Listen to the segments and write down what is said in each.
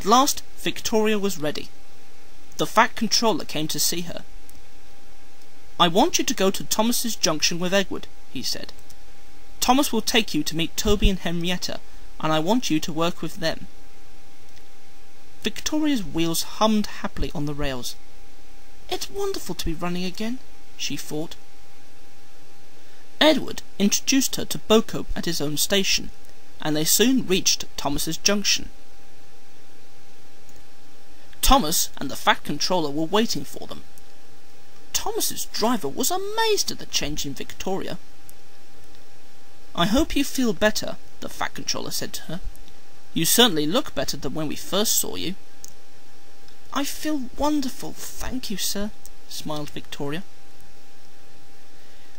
last, Victoria was ready. The Fat Controller came to see her. "I want you to go to Thomas's junction with Edward," he said. "Thomas will take you to meet Toby and Henrietta, and I want you to work with them." Victoria's wheels hummed happily on the rails. "It's wonderful to be running again," she thought. Edward introduced her to Boko at his own station, and they soon reached Thomas's junction. Thomas and the Fat Controller were waiting for them. Thomas's driver was amazed at the change in Victoria. "I hope you feel better," the Fat Controller said to her. "You certainly look better than when we first saw you." "I feel wonderful, thank you, sir," smiled Victoria.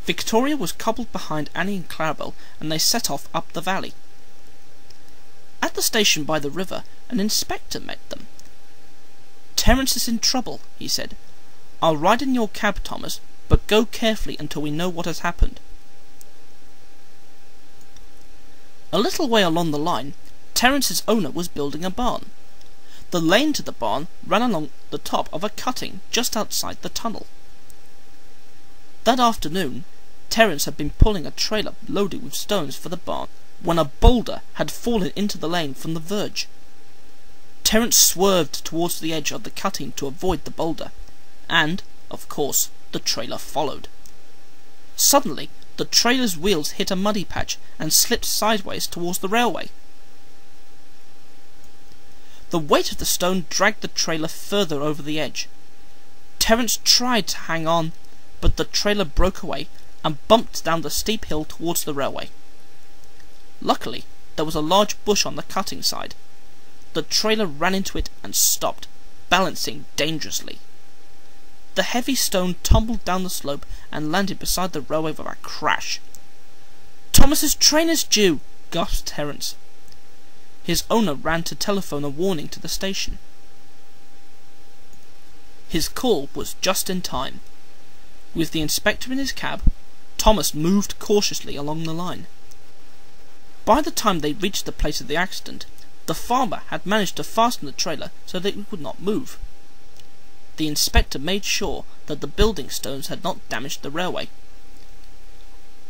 Victoria was coupled behind Annie and Clarabel, and they set off up the valley. At the station by the river, an inspector met them. "Terence is in trouble," he said. "I'll ride in your cab, Thomas, but go carefully until we know what has happened." A little way along the line, Terence's owner was building a barn. The lane to the barn ran along the top of a cutting just outside the tunnel. That afternoon, Terence had been pulling a trailer loaded with stones for the barn when a boulder had fallen into the lane from the verge. Terence swerved towards the edge of the cutting to avoid the boulder, and, of course, the trailer followed. Suddenly, the trailer's wheels hit a muddy patch and slipped sideways towards the railway. The weight of the stone dragged the trailer further over the edge. Terence tried to hang on, but the trailer broke away and bumped down the steep hill towards the railway. Luckily, there was a large bush on the cutting side. The trailer ran into it and stopped, balancing dangerously. The heavy stone tumbled down the slope and landed beside the railway with a crash. "Thomas's train is due!" gasped Terence. His owner ran to telephone a warning to the station. His call was just in time. With the inspector in his cab, Thomas moved cautiously along the line. By the time they reached the place of the accident, the farmer had managed to fasten the trailer so that it would not move. The inspector made sure that the building stones had not damaged the railway.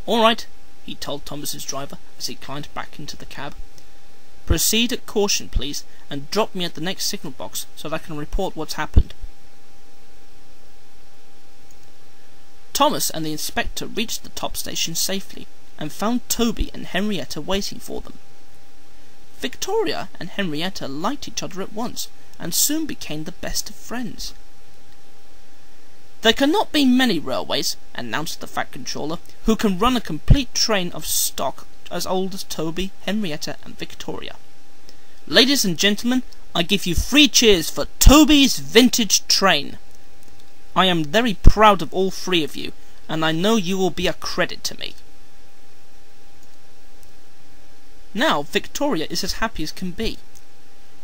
"All right," he told Thomas's driver as he climbed back into the cab. "Proceed at caution, please, and drop me at the next signal box so that I can report what's happened." Thomas and the inspector reached the top station safely, and found Toby and Henrietta waiting for them. Victoria and Henrietta liked each other at once, and soon became the best of friends. "There cannot be many railways," announced the Fat Controller, "who can run a complete train of stock as old as Toby, Henrietta, and Victoria. Ladies and gentlemen, I give you 3 cheers for Toby's vintage train. I am very proud of all 3 of you, and I know you will be a credit to me." Now Victoria is as happy as can be.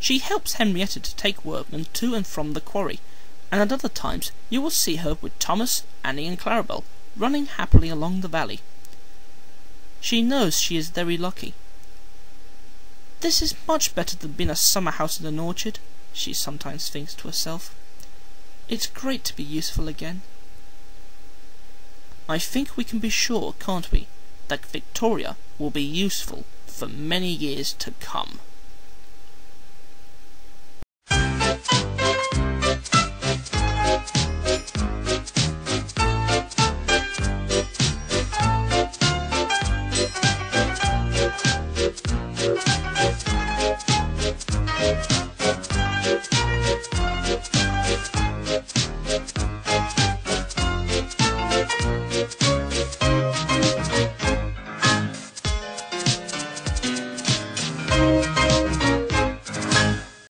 She helps Henrietta to take workmen to and from the quarry, and at other times you will see her with Thomas, Annie, and Clarabel, running happily along the valley. She knows she is very lucky. "This is much better than being a summer house in an orchard," she sometimes thinks to herself. "It's great to be useful again." I think we can be sure, can't we, that Victoria will be useful for many years to come.